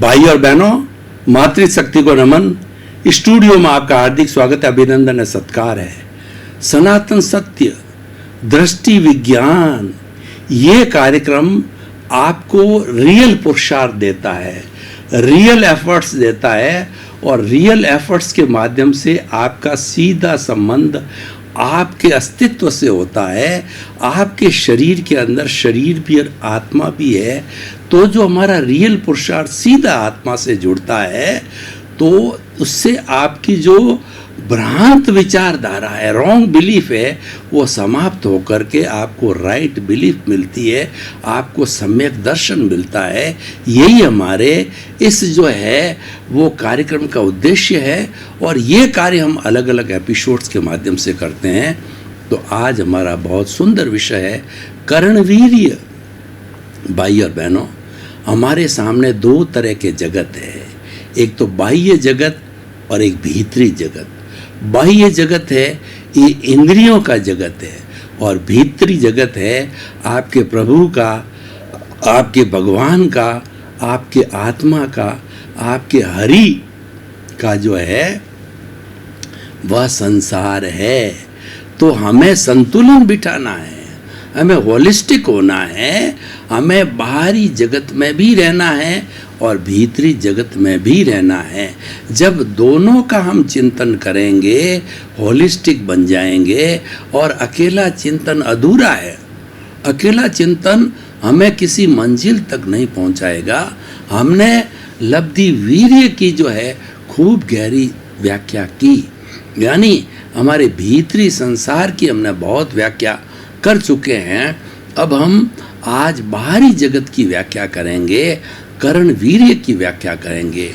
भाई और बहनों, मातृशक्ति को नमन। स्टूडियो में आपका हार्दिक स्वागत है, अभिनंदन है, सत्कार है। सनातन सत्य, दृष्टि विज्ञान, ये कार्यक्रम आपको रियल पुरुषार्थ देता है, रियल एफर्ट्स देता है और रियल एफर्ट्स के माध्यम से आपका सीधा संबंध आपके अस्तित्व से होता है। आपके शरीर के अंदर शरीर भी और आत्मा भी है, तो जो हमारा रियल पुरुषार्थ सीधा आत्मा से जुड़ता है, तो उससे आपकी जो भ्रांत विचारधारा है, रॉन्ग बिलीफ है, वो समाप्त होकर के आपको राइट बिलीफ मिलती है, आपको सम्यक दर्शन मिलता है। यही हमारे इस जो है वो कार्यक्रम का उद्देश्य है और ये कार्य हम अलग अलग एपिसोड्स के माध्यम से करते हैं। तो आज हमारा बहुत सुंदर विषय है कर्णवीर्य। भाई और बहनों, हमारे सामने दो तरह के जगत है, एक तो बाह्य जगत और एक भीतरी जगत। बाह्य जगत है ये इंद्रियों का जगत है और भीतरी जगत है आपके प्रभु का, आपके भगवान का, आपके आत्मा का, आपके हरि का जो है वह संसार है। तो हमें संतुलन बिठाना है, हमें होलिस्टिक होना है, हमें बाहरी जगत में भी रहना है और भीतरी जगत में भी रहना है। जब दोनों का हम चिंतन करेंगे, होलिस्टिक बन जाएंगे। और अकेला चिंतन अधूरा है, अकेला चिंतन हमें किसी मंजिल तक नहीं पहुंचाएगा। हमने लब्धि वीर्य की जो है खूब गहरी व्याख्या की, यानी हमारे भीतरी संसार की हमने बहुत व्याख्या कर चुके हैं। अब हम आज बाहरी जगत की व्याख्या करेंगे, कर्ण वीर्य की व्याख्या करेंगे।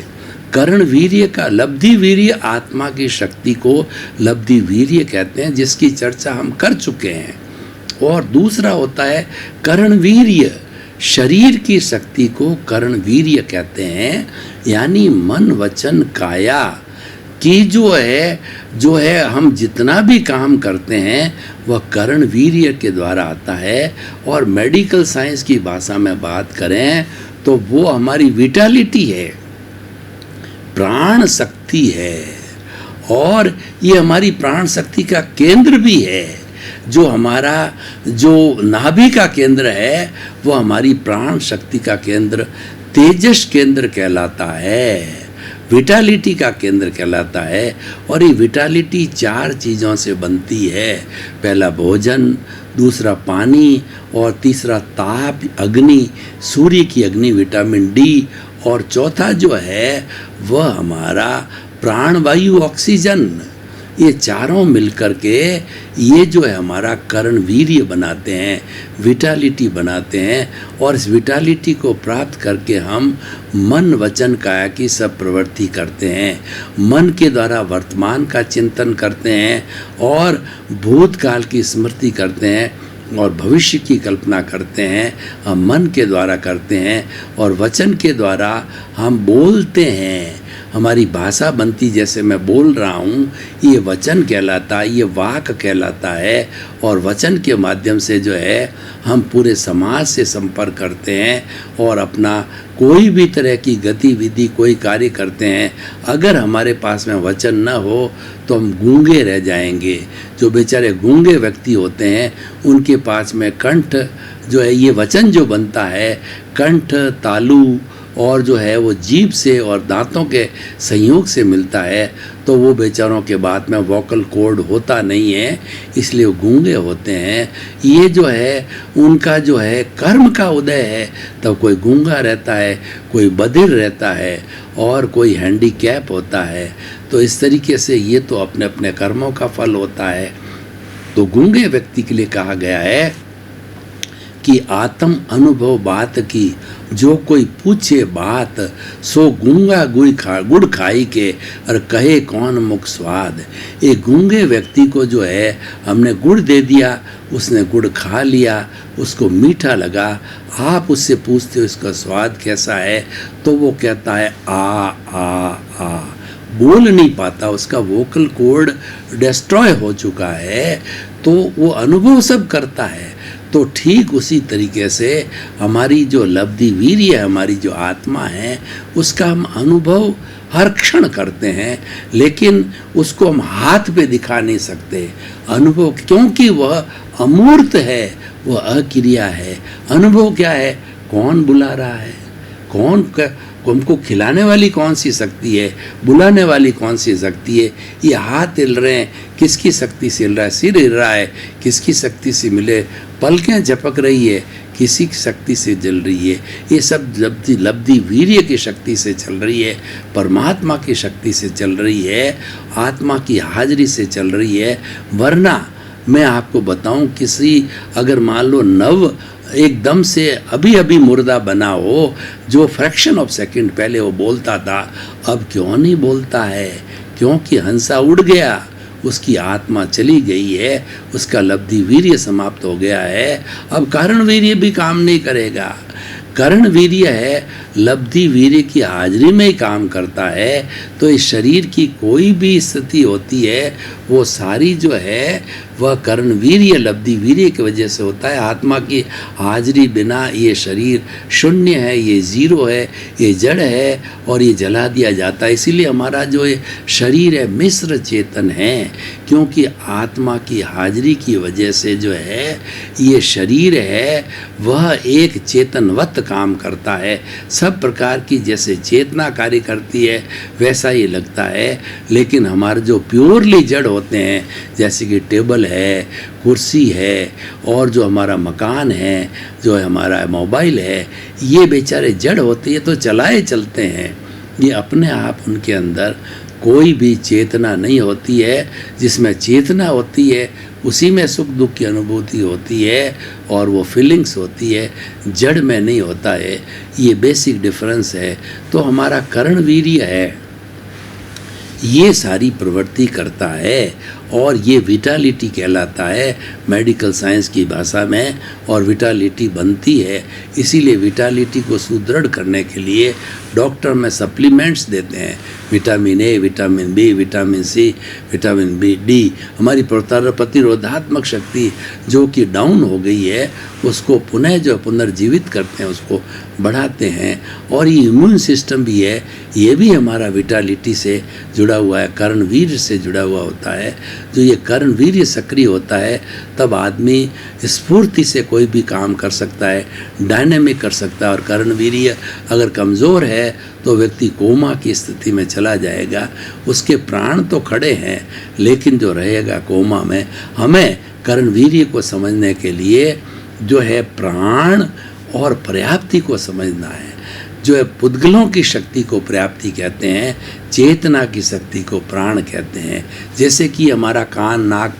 कर्ण वीर्य का लब्धि वीर्य, आत्मा की शक्ति को लब्धि वीर्य कहते हैं, जिसकी चर्चा हम कर चुके हैं। और दूसरा होता है कर्ण वीर्य, शरीर की शक्ति को कर्ण वीर्य कहते हैं, यानी मन वचन काया की जो है हम जितना भी काम करते हैं वह कर्ण वीर्य के द्वारा आता है। और मेडिकल साइंस की भाषा में बात करें तो वो हमारी विटालिटी है, प्राण शक्ति है। और ये हमारी प्राण शक्ति का केंद्र भी है। जो हमारा जो नाभि का केंद्र है वो हमारी प्राण शक्ति का केंद्र तेजस केंद्र कहलाता है, विटालिटी का केंद्र कहलाता है। और ये विटालिटी 4 चीज़ों से बनती है। पहला भोजन, दूसरा पानी और तीसरा ताप अग्नि, सूर्य की अग्नि विटामिन डी, और चौथा जो है वह हमारा प्राणवायु ऑक्सीजन। ये चारों मिलकर के ये जो है हमारा कर्ण वीर्य बनाते हैं, विटालिटी बनाते हैं। और इस विटालिटी को प्राप्त करके हम मन वचन काया की सब प्रवृत्ति करते हैं। मन के द्वारा वर्तमान का चिंतन करते हैं और भूतकाल की स्मृति करते हैं और भविष्य की कल्पना करते हैं, हम मन के द्वारा करते हैं। और वचन के द्वारा हम बोलते हैं, हमारी भाषा बनती, जैसे मैं बोल रहा हूँ ये वचन कहलाता है, ये वाक कहलाता है। और वचन के माध्यम से जो है हम पूरे समाज से संपर्क करते हैं और अपना कोई भी तरह की गतिविधि, कोई कार्य करते हैं। अगर हमारे पास में वचन न हो तो हम गूंगे रह जाएंगे। जो बेचारे गूंगे व्यक्ति होते हैं उनके पास में कंठ जो है, ये वचन जो बनता है कंठ, तालु और जो है वो जीभ से और दांतों के संयोग से मिलता है, तो वो बेचारों के बाद में वोकल कॉर्ड होता नहीं है, इसलिए वो गूंगे होते हैं। ये जो है उनका जो है कर्म का उदय है, तब कोई गूंगा रहता है, कोई बधिर रहता है और कोई हैंडीकैप होता है। तो इस तरीके से ये तो अपने अपने कर्मों का फल होता है। तो गूंगे व्यक्ति के लिए कहा गया है कि आत्म अनुभव बात की, जो कोई पूछे बात, सो गूंगा गुड़ खाई के और कहे कौन मुख स्वाद। एक गूंगे व्यक्ति को जो है हमने गुड़ दे दिया, उसने गुड़ खा लिया, उसको मीठा लगा, आप उससे पूछते हो इसका स्वाद कैसा है, तो वो कहता है आ आ आ, बोल नहीं पाता, उसका वोकल कॉर्ड डिस्ट्रॉय हो चुका है। तो वो अनुभव सब करता है। तो ठीक उसी तरीके से हमारी जो लब्धि वीर्य, हमारी जो आत्मा है, उसका हम अनुभव हर क्षण करते हैं, लेकिन उसको हम हाथ पे दिखा नहीं सकते अनुभव, क्योंकि वह अमूर्त है, वह अक्रिया है। अनुभव क्या है? कौन बुला रहा है, कौन हमको खिलाने वाली कौन सी शक्ति है, बुलाने वाली कौन सी शक्ति है? ये हाथ हिल रहे हैं, किसकी शक्ति से हिल रहा है? सिर हिल रहा है, किसकी शक्ति से मिले? पलकें झपक रही है, किसी की शक्ति से जल रही है? ये सब लब्धि वीर्य की शक्ति से चल रही है, परमात्मा की शक्ति से चल रही है, आत्मा की हाजिरी से चल रही है। वरना मैं आपको बताऊं, किसी अगर मान लो एकदम से अभी अभी मुर्दा बना हो, जो फ्रैक्शन ऑफ सेकंड पहले वो बोलता था, अब क्यों नहीं बोलता है? क्योंकि हंसा उड़ गया, उसकी आत्मा चली गई है, उसका लब्धि वीर्य समाप्त हो गया है। अब कारण वीर्य भी काम नहीं करेगा। करण वीर्य है, लब्धि वीर्य की हाजिरी में ही काम करता है। तो इस शरीर की कोई भी स्थिति होती है, वो सारी जो है वह कर्ण वीर्य, लब्धि वीर्य की वजह से होता है। आत्मा की हाजिरी बिना ये शरीर शून्य है, ये जीरो है, ये जड़ है और ये जला दिया जाता है। इसीलिए हमारा जो ये शरीर है मिश्र चेतन है, क्योंकि आत्मा की हाजिरी की वजह से जो है ये शरीर है वह एक चेतनवत काम करता है। सब प्रकार की जैसे चेतना कार्य करती है वैसा ही लगता है। लेकिन हमारे जो प्योरली जड़ होते हैं, जैसे कि टेबल है, कुर्सी है, और जो हमारा मकान है, जो हमारा मोबाइल है, ये बेचारे जड़ होते हैं तो चलाए चलते हैं। ये अपने आप उनके अंदर कोई भी चेतना नहीं होती है। जिसमें चेतना होती है उसी में सुख दुख की अनुभूति होती है और वो फीलिंग्स होती है, जड़ में नहीं होता है। ये बेसिक डिफरेंस है। तो हमारा कर्ण वीर्य है, ये सारी प्रवृत्ति करता है और ये विटालिटी कहलाता है मेडिकल साइंस की भाषा में, और विटालिटी बनती है। इसीलिए विटालिटी को सुदृढ़ करने के लिए डॉक्टर में सप्लीमेंट्स देते हैं, vitamin A, vitamin B, vitamin C, vitamin B D. हमारी प्रतिरोधात्मक शक्ति जो कि डाउन हो गई है उसको पुनः जो पुनर्जीवित करते हैं, उसको बढ़ाते हैं। और ये इम्यून सिस्टम भी है, ये भी हमारा विटालिटी से जुड़ा हुआ है, कर्णवीर्य से जुड़ा हुआ होता है। जो ये कर्णवीर्य सक्रिय होता है तब आदमी स्फूर्ति से कोई भी काम कर सकता है, डायनेमिक कर सकता है। और कर्णवीर्य अगर कमज़ोर है तो व्यक्ति कोमा की स्थिति में चला जाएगा। उसके प्राण तो खड़े हैं लेकिन जो रहेगा कोमा में। हमें कर्णवीर्य को समझने के लिए जो है प्राण और पर्याप्ति को समझना है। जो है पुद्गलों की शक्ति को पर्याप्ति कहते हैं, चेतना की शक्ति को प्राण कहते हैं। जैसे कि हमारा कान, नाक,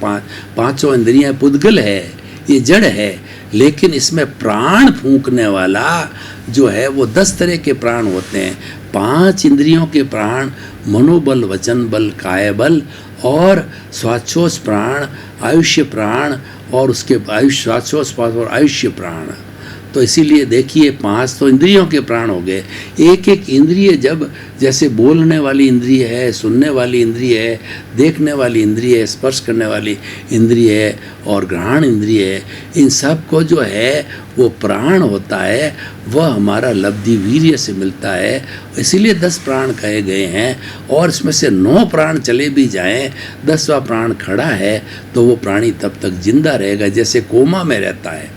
पांचों इंद्रियां पुद्गल है, ये जड़ है, लेकिन इसमें प्राण फूंकने वाला जो है वो 10 तरह के प्राण होते हैं। 5 इंद्रियों के प्राण, मनोबल, वचन बल, काय बल और श्वासोच्छ्वास प्राण, आयुष्य प्राण, और उसके श्वासोच्छ्वास और आयुष्य प्राण। तो इसीलिए देखिए 5 तो इंद्रियों के प्राण हो गए। एक एक इंद्रिय जब, जैसे बोलने वाली इंद्रिय है, सुनने वाली इंद्रिय है, देखने वाली इंद्रिय है, स्पर्श करने वाली इंद्रिय है और ग्रहण इंद्रिय है, इन सब को जो है वो प्राण होता है, वह हमारा लब्धि वीर्य से मिलता है। इसीलिए 10 प्राण कहे गए हैं। और इसमें से 9 प्राण चले भी जाएं, 10वां प्राण खड़ा है तो वो प्राणी तब तक जिंदा रहेगा जैसे कोमा में रहता है।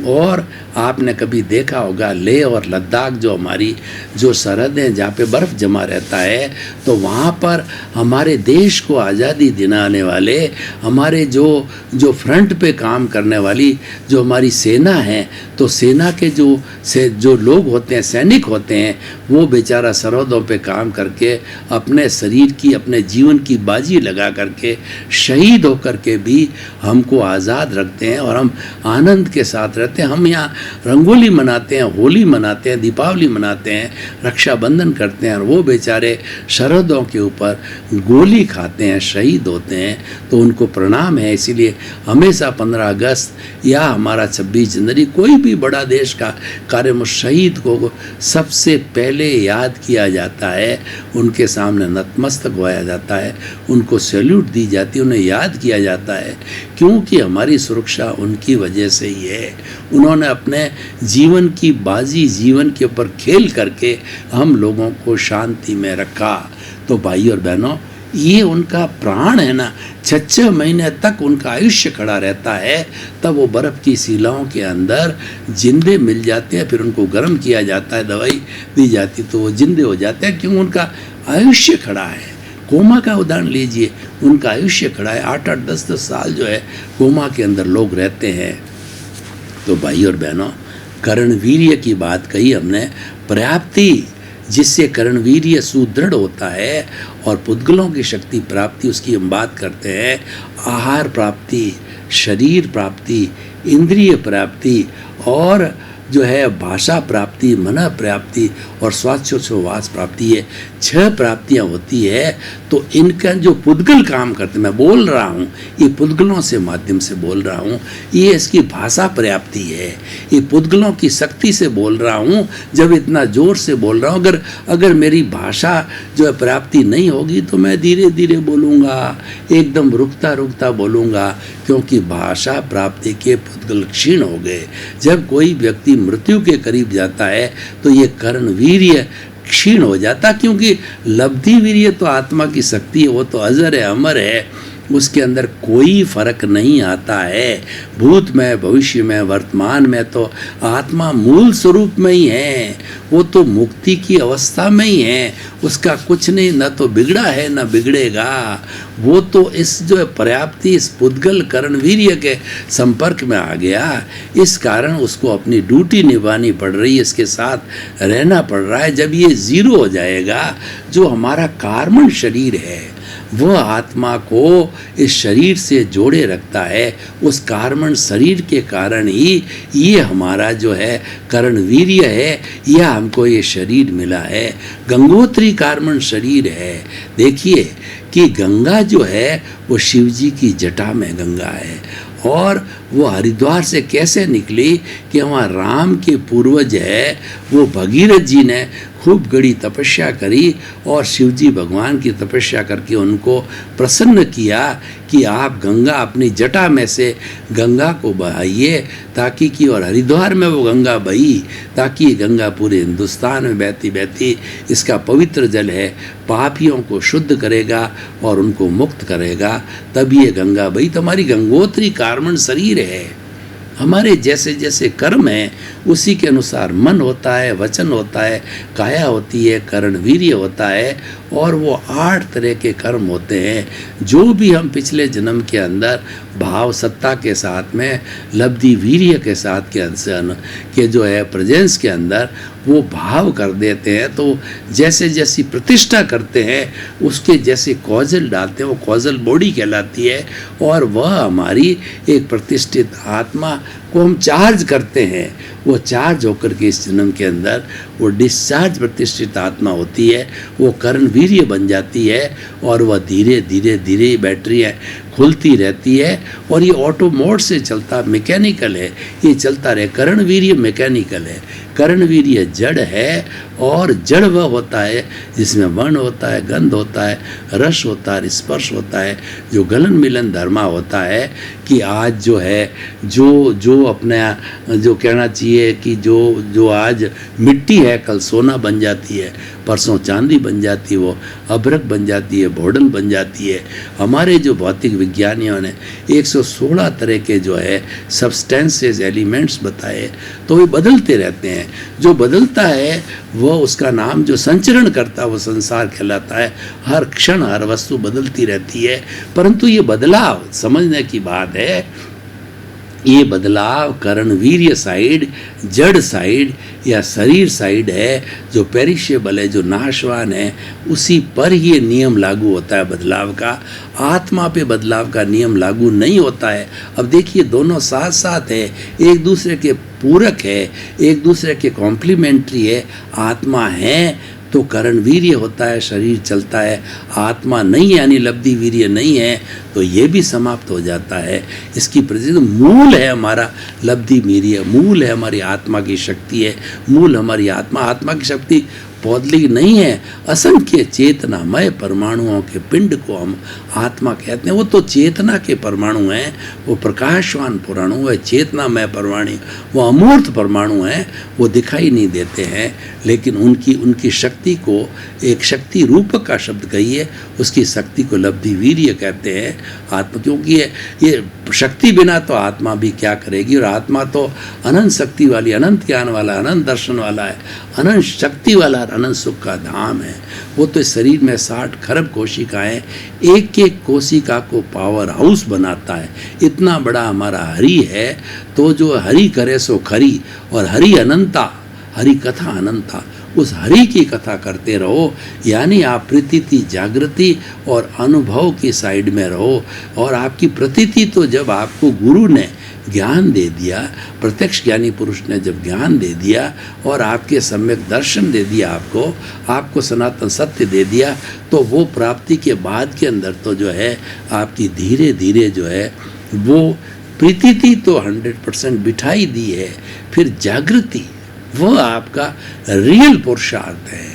और आपने कभी देखा होगा लेह और लद्दाख जो हमारी जो सरहदें जहाँ पे बर्फ़ जमा रहता है, तो वहाँ पर हमारे देश को आज़ादी दिलाने वाले हमारे जो फ्रंट पे काम करने वाली जो हमारी सेना है, तो सेना के जो लोग होते हैं, सैनिक होते हैं, वो बेचारा सरहदों पे काम करके अपने शरीर की, अपने जीवन की बाजी लगा करके शहीद होकर के भी हमको आज़ाद रखते हैं और हम आनंद के साथ रहते हैं। हम यहाँ रंगोली मनाते हैं, होली मनाते हैं, दीपावली मनाते हैं, रक्षाबंधन करते हैं, और वो बेचारे सरहदों के ऊपर गोली खाते हैं, शहीद होते हैं, तो उनको प्रणाम है। इसीलिए हमेशा 15 अगस्त या हमारा 26 जनवरी, कोई भी बड़ा देश का कार्यक्रम, शहीद को सबसे पहले याद किया जाता है, उनके सामने नतमस्तक होया जाता है, उनको सैल्यूट दी जाती है, उन्हें याद किया जाता है। क्योंकि हमारी सुरक्षा उनकी वजह से ही है। उन्होंने अपने जीवन की बाजी जीवन के ऊपर खेल करके हम लोगों को शांति में रखा। तो भाई और बहनों, ये उनका प्राण है ना, 6 महीने तक उनका आयुष्य खड़ा रहता है। तब वो बर्फ़ की शिलाओं के अंदर जिंदे मिल जाते हैं, फिर उनको गर्म किया जाता है, दवाई दी जाती तो वो जिंदे हो जाते हैं, क्यों? उनका आयुष्य खड़ा है। कोमा का उदाहरण लीजिए, उनका आयुष्य खड़ा है। 8-8, 10-10 साल जो है कोमा के अंदर लोग रहते हैं। तो भाई और बहनों, कर्णवीर्य की बात कही हमने, पर्याप्ति जिससे कर्णवीर्य सुदृढ़ होता है और पुद्गलों की शक्ति प्राप्ति, उसकी हम बात करते हैं। आहार प्राप्ति, शरीर प्राप्ति, इंद्रिय प्राप्ति और जो है भाषा प्राप्ति, मन प्राप्ति और स्वास्थ्योच्छ्वास प्राप्ति, ये 6 प्राप्तियाँ होती है। तो इनका जो पुद्गल काम करते, मैं बोल रहा हूँ, ये पुद्गलों से माध्यम से बोल रहा हूँ, ये इसकी भाषा प्राप्ति है। ये पुद्गलों की शक्ति से बोल रहा हूँ, जब इतना जोर से बोल रहा हूँ। अगर मेरी भाषा जो है प्राप्ति नहीं होगी तो मैं धीरे धीरे बोलूँगा, एकदम रुकता रुकता बोलूँगा, क्योंकि भाषा प्राप्ति के पुद्गल क्षीण हो गए। जब कोई व्यक्ति मृत्यु के करीब जाता है तो ये कर्णवीर्य क्षीण हो जाता, क्योंकि लब्धि वीर्य तो आत्मा की शक्ति है, वो तो अजर है, अमर है, उसके अंदर कोई फर्क नहीं आता है। भूत में, भविष्य में, वर्तमान में तो आत्मा मूल स्वरूप में ही है, वो तो मुक्ति की अवस्था में ही है, उसका कुछ नहीं, न तो बिगड़ा है न बिगड़ेगा। वो तो इस जो पर्याप्ति, इस पुद्गल कर्णवीर्य के संपर्क में आ गया, इस कारण उसको अपनी ड्यूटी निभानी पड़ रही है, इसके साथ रहना पड़ रहा है। जब ये जीरो हो जाएगा, जो हमारा कार्बन शरीर है वह आत्मा को इस शरीर से जोड़े रखता है। उस कार्बन शरीर के कारण ही ये हमारा जो है कर्णवीर्य है, यह हमको ये शरीर मिला है। गंगोत्री कार्बन शरीर है। देखिए कि गंगा जो है वो शिव जी की जटा में गंगा है, और वो हरिद्वार से कैसे निकली कि वहाँ राम के पूर्वज है, वो भगीरथ जी ने खूब बड़ी तपस्या करी और शिवजी भगवान की तपस्या करके उनको प्रसन्न किया कि आप गंगा अपनी जटा में से गंगा को बहाइए, ताकि कि और हरिद्वार में वो गंगा बही, ताकि गंगा पूरे हिंदुस्तान में बहती बहती इसका पवित्र जल है, पापियों को शुद्ध करेगा और उनको मुक्त करेगा, तब ये गंगा बही। तो हमारी गंगोत्री कार्बन शरीर है। हमारे जैसे जैसे कर्म है उसी के अनुसार मन होता है, वचन होता है, काया होती है, कर्णवीर्य होता है, और वो 8 तरह के कर्म होते हैं। जो भी हम पिछले जन्म के अंदर भाव सत्ता के साथ में, लब्धि वीर्य के साथ के जो है प्रेजेंस के अंदर वो भाव कर देते हैं, तो जैसे जैसी प्रतिष्ठा करते हैं उसके जैसे कॉजल डालते हैं, वो कॉजल बॉडी कहलाती है, और वह हमारी एक प्रतिष्ठित आत्मा को हम चार्ज करते हैं। वो चार्ज होकर के इस जन्म के अंदर वो डिस्चार्ज प्रतिष्ठित आत्मा होती है, वो कर्णवीर्य बन जाती है, और वह धीरे धीरे धीरे बैटरी है खुलती रहती है, और ये ऑटो मोड से चलता, मैकेनिकल है, ये चलता रहे। कर्णवीर्य मैकेनिकल है, कर्णवीर्य जड़ है, और जड़ वह होता है जिसमें वर्ण होता है, गंध होता है, रस होता है, स्पर्श होता है, जो गलन मिलन धर्मा होता है। कि आज जो है जो अपने जो कहना चाहिए कि जो आज मिट्टी है कल सोना बन जाती है, परसों चांदी बन जाती है, वो अभ्रक बन जाती है, भोडल बन जाती है। हमारे जो भौतिक विज्ञानियों ने 116 तरह के जो है सब्सटेंसेस, एलिमेंट्स बताए, तो वे बदलते रहते हैं। जो बदलता है वह उसका नाम, जो संचरण करता है वो संसार कहलाता है। हर क्षण हर वस्तु बदलती रहती है, परंतु ये बदलाव समझने की बात है। ये बदलाव कर्णवीर्य साइड, जड़ साइड या शरीर साइड है, जो पेरिशेबल है, जो नाशवान है, उसी पर ये नियम लागू होता है बदलाव का। आत्मा पे बदलाव का नियम लागू नहीं होता है। अब देखिए दोनों साथ साथ है, एक दूसरे के पूरक है, एक दूसरे के कॉम्प्लीमेंट्री है। आत्मा है तो कर्णवीर्य होता है, शरीर चलता है। आत्मा नहीं है यानी लब्धि वीर्य नहीं है तो ये भी समाप्त हो जाता है। इसकी प्रतिष्ठा मूल है हमारा लब्धि वीर्य, मूल है हमारी आत्मा की शक्ति है, मूल हमारी आत्मा। आत्मा की शक्ति पौधली नहीं है, असंख्य चेतनामय परमाणुओं के पिंड को हम आत्मा कहते हैं। वो तो चेतना के परमाणु हैं, वो प्रकाशवान परमाणु है, चेतनामय परमाणु, वो अमूर्त परमाणु हैं, वो दिखाई नहीं देते हैं, लेकिन उनकी शक्ति को एक शक्ति रूपक का शब्द कहिए, उसकी शक्ति को लब्धि वीर्य कहते हैं आत्मा, क्योंकि ये शक्ति बिना तो आत्मा भी क्या करेगी, और आत्मा तो अनंत शक्ति वाली, अनंत ज्ञान वाला, अनंत दर्शन वाला है, अनंत शक्ति वाला, अनंत सुख का धाम है। वो तो इस शरीर में 60 खरब कोशिकाएं, एक एक कोशिका को पावर हाउस बनाता है। इतना बड़ा हमारा हरि है, तो जो हरि करे सो खरी, और हरि अनंता, हरि कथा अनंता, उस हरि की कथा करते रहो, यानी आप प्रतीति, जागृति और अनुभव की साइड में रहो। और आपकी प्रतीति तो जब आपको गुरु ने ज्ञान दे दिया, प्रत्यक्ष ज्ञानी पुरुष ने जब ज्ञान दे दिया और आपके सम्यक दर्शन दे दिया, आपको सनातन सत्य दे दिया, तो वो प्राप्ति के बाद के अंदर तो जो है आपकी धीरे धीरे जो है वो प्रतीति तो 100% बिठाई दी है, फिर जागृति वो आपका रियल पुरुषार्थ है।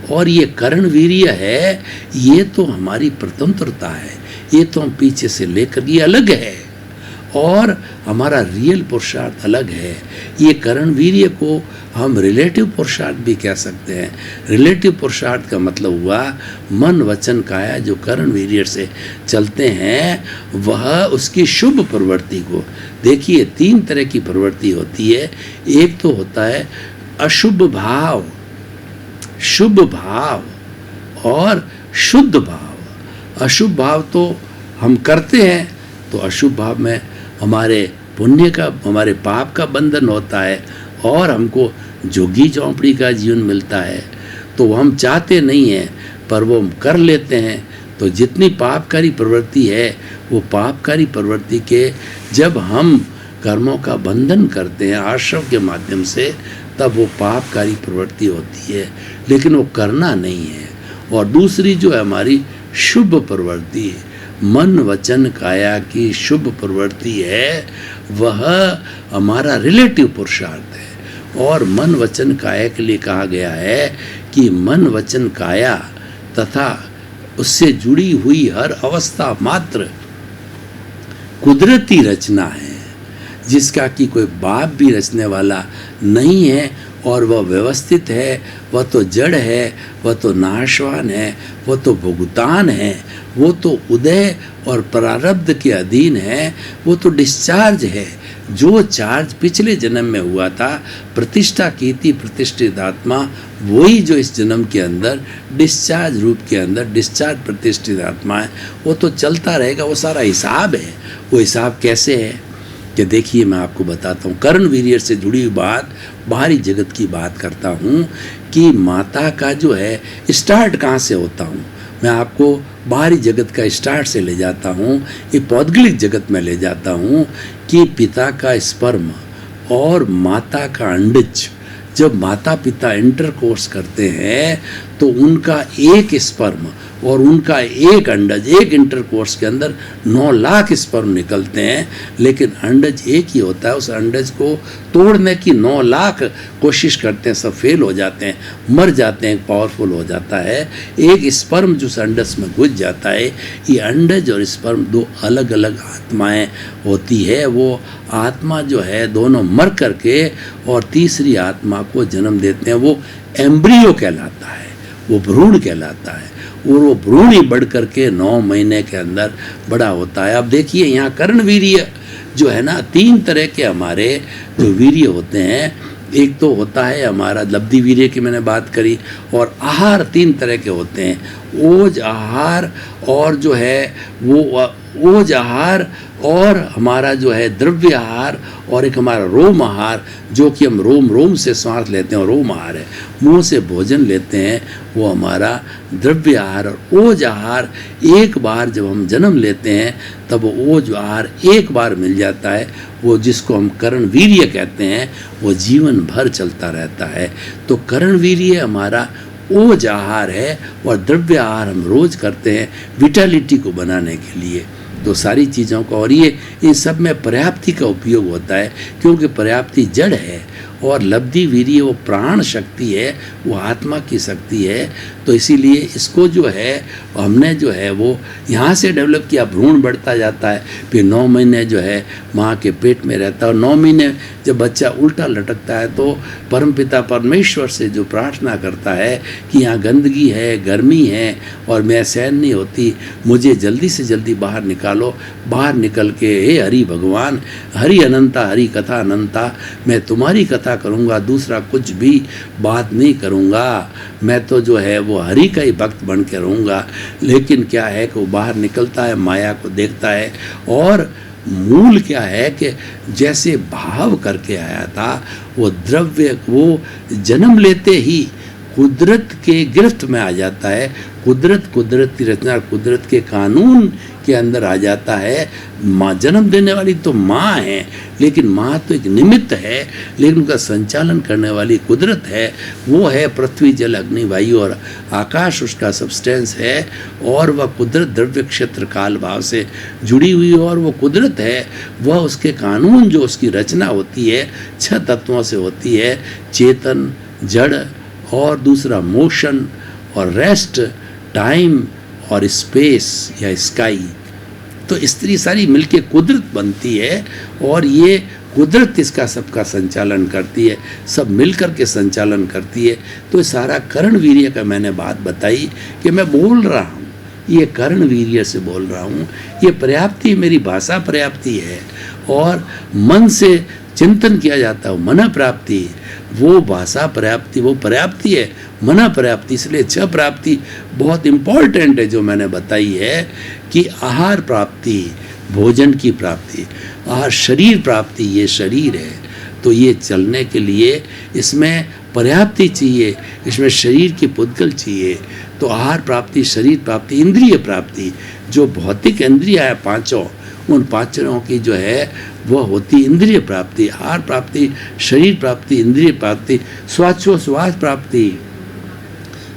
और ये कर्ण वीर्य है, ये तो हमारी स्वतंत्रता है, ये तो हम पीछे से लेकर, ये अलग है, और हमारा रियल पुरुषार्थ अलग है। ये कर्ण वीर्य को हम रिलेटिव पुरुषार्थ भी कह सकते हैं। रिलेटिव पुरुषार्थ का मतलब हुआ मन वचन काया जो कर्ण वीर्य से चलते हैं, वह उसकी शुभ प्रवृत्ति को, देखिए 3 तरह की प्रवृत्ति होती है। एक तो होता है अशुभ भाव, शुभ भाव और शुद्ध भाव। अशुभ भाव तो हम करते हैं, तो अशुभ भाव में हमारे पुण्य का, हमारे पाप का बंधन होता है, और हमको झुग्गी झोंपड़ी का जीवन मिलता है। तो हम चाहते नहीं हैं, पर वो कर लेते हैं। तो जितनी पापकारी प्रवृत्ति है, वो पापकारी प्रवृत्ति के जब हम कर्मों का बंधन करते हैं आश्रम के माध्यम से, तब वो पापकारी प्रवृत्ति होती है, लेकिन वो करना नहीं है। और दूसरी जो है हमारी शुभ प्रवृत्ति, मन वचन काया की शुभ प्रवृत्ति है, वह हमारा रिलेटिव पुरुषार्थ है। और मन वचन काया के लिए कहा गया है कि मन वचन काया तथा उससे जुड़ी हुई हर अवस्था मात्र कुदरती रचना है, जिसका कि कोई बाप भी रचने वाला नहीं है, और वह व्यवस्थित है, वह तो जड़ है, वह तो नाशवान है, वह तो भुगतान है, वो तो उदय और प्रारब्ध के अधीन है, वो तो डिस्चार्ज है। जो चार्ज पिछले जन्म में हुआ था, प्रतिष्ठा की थी प्रतिष्ठित आत्मा, वही जो इस जन्म के अंदर डिस्चार्ज रूप के अंदर डिस्चार्ज प्रतिष्ठित आत्मा है, वो तो चलता रहेगा। वो सारा हिसाब है। वो हिसाब कैसे है कि देखिए मैं आपको बताता हूँ। कर्ण वीर्य से जुड़ी हुई बात, बाहरी जगत की बात करता हूँ कि माता का जो है स्टार्ट कहाँ से होता हूँ। मैं आपको बाहरी जगत का स्टार्ट से ले जाता हूँ, ये पौद्गलिक जगत में ले जाता हूँ कि पिता का स्पर्म और माता का अंडज, जब माता पिता इंटरकोर्स करते हैं तो उनका एक स्पर्म और उनका एक अंडज, एक इंटरकोर्स के अंदर 9 लाख स्पर्म निकलते हैं, लेकिन अंडज एक ही होता है। उस अंडज को तोड़ने की 9 लाख कोशिश करते हैं, सब फेल हो जाते हैं, मर जाते हैं, पावरफुल हो जाता है। एक स्पर्म जो अंडज में घुस जाता है, ये अंडज और स्पर्म 2 अलग अलग आत्माएं होती है। वो आत्मा जो है दोनों मर करके और तीसरी आत्मा को जन्म देते हैं। वो एम्ब्रियो कहलाता है, वो भ्रूण कहलाता है, और वो भ्रूण ही बढ़ करके 9 महीने के अंदर बड़ा होता है। अब देखिए यहाँ कर्ण वीर्य जो है ना, 3 तरह के हमारे जो वीर्य होते हैं। एक तो होता है हमारा लब्धि वीर्य की मैंने बात करी, और आहार 3 तरह के होते हैं। ओज आहार और जो है वो ओज आहार, और हमारा जो है द्रव्य आहार, और एक हमारा रोम आहार, जो कि हम रोम से सांस लेते हैं और रोम आहार है। मुंह से भोजन लेते हैं, वो हमारा द्रव्य आहार। और ओज आहार एक बार जब हम जन्म लेते हैं तब वो ओज आहार एक बार मिल जाता है, वो जिसको हम कर्ण वीर्य कहते हैं, वो जीवन भर चलता रहता है। तो कर्ण वीर्य हमारा ओज आहार है, और द्रव्य आहार हम रोज करते हैं विटालिटी को बनाने के लिए। तो सारी चीज़ों का, और ये इन सब में पर्याप्ति का उपयोग होता है, क्योंकि पर्याप्ति जड़ है और लब्धि वीर्य वो प्राण शक्ति है, वो आत्मा की शक्ति है। तो इसीलिए इसको जो है हमने जो है वो यहाँ से डेवलप किया। भ्रूण बढ़ता जाता है, फिर 9 महीने जो है माँ के पेट में रहता है, और 9 महीने जब बच्चा उल्टा लटकता है तो परमपिता परमेश्वर से जो प्रार्थना करता है कि यहाँ गंदगी है, गर्मी है और मैं सहन नहीं होती, मुझे जल्दी से जल्दी बाहर निकालो। बाहर निकल के हे हरि भगवान, हरि अनंता, हरि कथा अनंता, मैं तुम्हारी कथा करूँगा, दूसरा कुछ भी बात नहीं करूँगा, मैं तो जो है वो हरि का ही भक्त बन के रहूँगा। लेकिन क्या है कि वो बाहर निकलता है, माया को देखता है, और मूल क्या है कि जैसे भाव करके आया था वो द्रव्य, वो जन्म लेते ही कुदरत के गिरफ्त में आ जाता है। कुदरत की रचना, कुदरत के कानून के अंदर आ जाता है। माँ जन्म देने वाली तो माँ है, लेकिन माँ तो एक निमित्त है, लेकिन उनका संचालन करने वाली कुदरत है। वो है पृथ्वी, जल, अग्नि, वायु और आकाश, उसका सब्सटेंस है। और वह कुदरत द्रव्य क्षेत्र काल भाव से जुड़ी हुई, और वो कुदरत है, वह उसके कानून, जो उसकी रचना होती है 6 तत्वों से होती है, चेतन, जड़ और दूसरा मोशन और रेस्ट, टाइम और स्पेस या स्काई। तो इस तरह सारी मिलके कुदरत बनती है, और ये कुदरत इसका सबका संचालन करती है, सब मिलकर के संचालन करती है। तो सारा कर्ण वीर्य का मैंने बात बताई कि मैं बोल रहा हूँ, ये कर्ण वीर्य से बोल रहा हूँ, ये पर्याप्ति, मेरी भाषा पर्याप्ति है। और मन से चिंतन किया जाता है, मन प्राप्ति, वो भाषा पर्याप्ति, वो पर्याप्ति है, मन पर्याप्ति। इसलिए 6 प्राप्ति बहुत इम्पॉर्टेंट है जो मैंने बताई है कि आहार प्राप्ति, भोजन की प्राप्ति, आहार, शरीर प्राप्ति, ये शरीर है, तो ये चलने के लिए इसमें पर्याप्ति चाहिए, इसमें शरीर की पुद्गल चाहिए। तो आहार प्राप्ति, शरीर प्राप्ति, इंद्रिय प्राप्ति, जो भौतिक इंद्रिया है 5, उन 5 की जो है वह होती इंद्रिय प्राप्ति। आहार प्राप्ति, शरीर प्राप्ति, इंद्रिय प्राप्ति, श्वास प्राप्ति,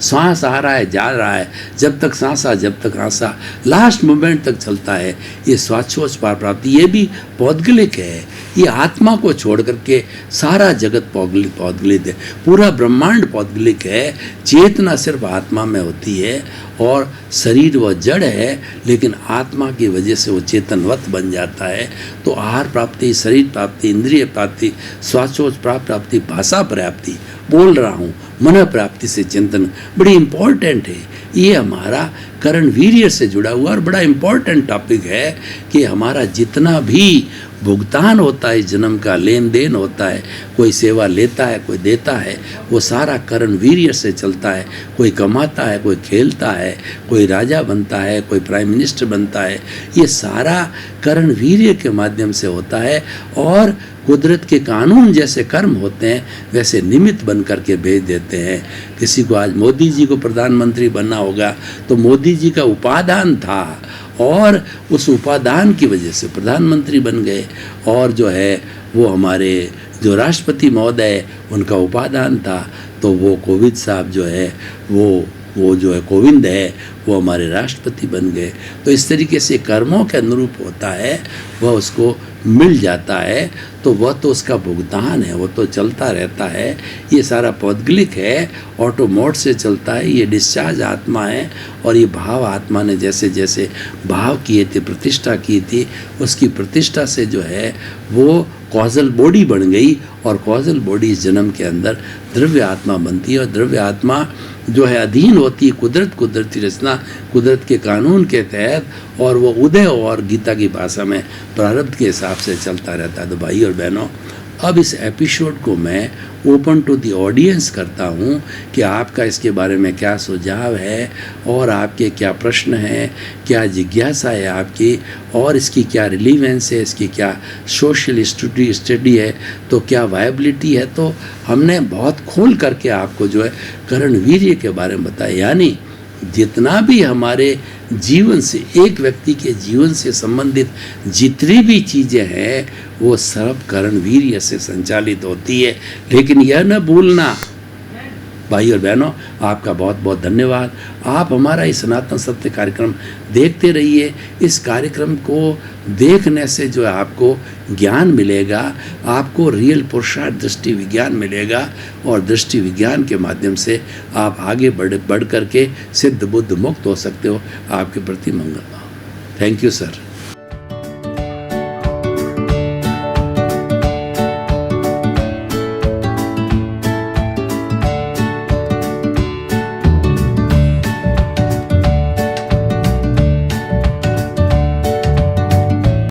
सांस आ रहा है, जा रहा है, जब तक सांसा, जब तक आंसा, लास्ट मोमेंट तक चलता है, ये श्वासोच्छ्वास प्राप्ति, ये भी पौद्गलिक है। ये आत्मा को छोड़ करके सारा जगत पौद्गलिक है, पूरा ब्रह्मांड पौद्गलिक है। चेतना सिर्फ आत्मा में होती है, और शरीर वह जड़ है, लेकिन आत्मा की वजह से वो चेतनवत बन जाता है। तो आहार प्राप्ति, शरीर प्राप्ति, इंद्रिय प्राप्ति, श्वासोच्छ्वास प्राप्ति, भाषा प्राप्ति, बोल रहा हूँ, मन प्राप्ति से चिंतन बड़ी इम्पोर्टेंट है। ये हमारा कर्ण वीर्य से जुड़ा हुआ और बड़ा इम्पोर्टेंट टॉपिक है कि हमारा जितना भी भुगतान होता है, जन्म का लेन देन होता है, कोई सेवा लेता है, कोई देता है, वो सारा कर्ण वीर्य से चलता है। कोई कमाता है, कोई खेलता है, कोई राजा बनता है, कोई प्राइम मिनिस्टर बनता है, ये सारा कर्ण वीर्य के माध्यम से होता है। और कुदरत के कानून जैसे कर्म होते हैं, वैसे निमित्त बन करके भेज देते हैं। किसी को आज मोदी जी को प्रधानमंत्री बनना होगा, तो मोदी जी का उपादान था, और उस उपादान की वजह से प्रधानमंत्री बन गए। और जो है वो हमारे जो राष्ट्रपति महोदय, उनका उपादान था, तो वो कोविंद साहब जो है वो जो है कोविंद है, वो हमारे राष्ट्रपति बन गए। तो इस तरीके से कर्मों के अनुरूप होता है, वह उसको मिल जाता है, तो वह तो उसका भुगतान है, वो तो चलता रहता है। ये सारा पौद्गलिक है, ऑटो मोड से चलता है। ये डिस्चार्ज आत्मा है, और ये भाव आत्मा ने जैसे जैसे भाव किए थे, प्रतिष्ठा की थी, उसकी प्रतिष्ठा से जो है वो कॉजल बॉडी बन गई, और कॉजल बॉडी इस जन्म के अंदर द्रव्य आत्मा बनती है। और द्रव्य आत्मा जो है अधीन होती है कुदरती रचना, कुदरत के कानून के तहत, और वो उदय और गीता की भाषा में प्रारब्ध के हिसाब से चलता रहता है। तो भाई और बहनों, अब इस एपिसोड को मैं ओपन टू द ऑडियंस करता हूँ कि आपका इसके बारे में क्या सुझाव है, और आपके क्या प्रश्न हैं, क्या जिज्ञासा है आपकी, और इसकी क्या रिलीवेंस है, इसकी क्या सोशल स्टडी है, तो क्या वायबिलिटी है। तो हमने बहुत खोल करके आपको जो है कर्ण वीर्य के बारे में बताया। यानी जितना भी हमारे जीवन से, एक व्यक्ति के जीवन से संबंधित जितनी भी चीज़ें हैं, वो सब कर्ण वीर्य से संचालित होती है। लेकिन यह न भूलना भाई और बहनों, आपका बहुत बहुत धन्यवाद। आप हमारा ये सनातन सत्य कार्यक्रम देखते रहिए। इस कार्यक्रम को देखने से जो है आपको ज्ञान मिलेगा, आपको रियल पुरुषार्थ दृष्टि विज्ञान मिलेगा, और दृष्टि विज्ञान के माध्यम से आप आगे बढ़ कर के सिद्ध बुद्ध मुक्त हो सकते हो। आपके प्रति मंगल भाव। Thank you sir.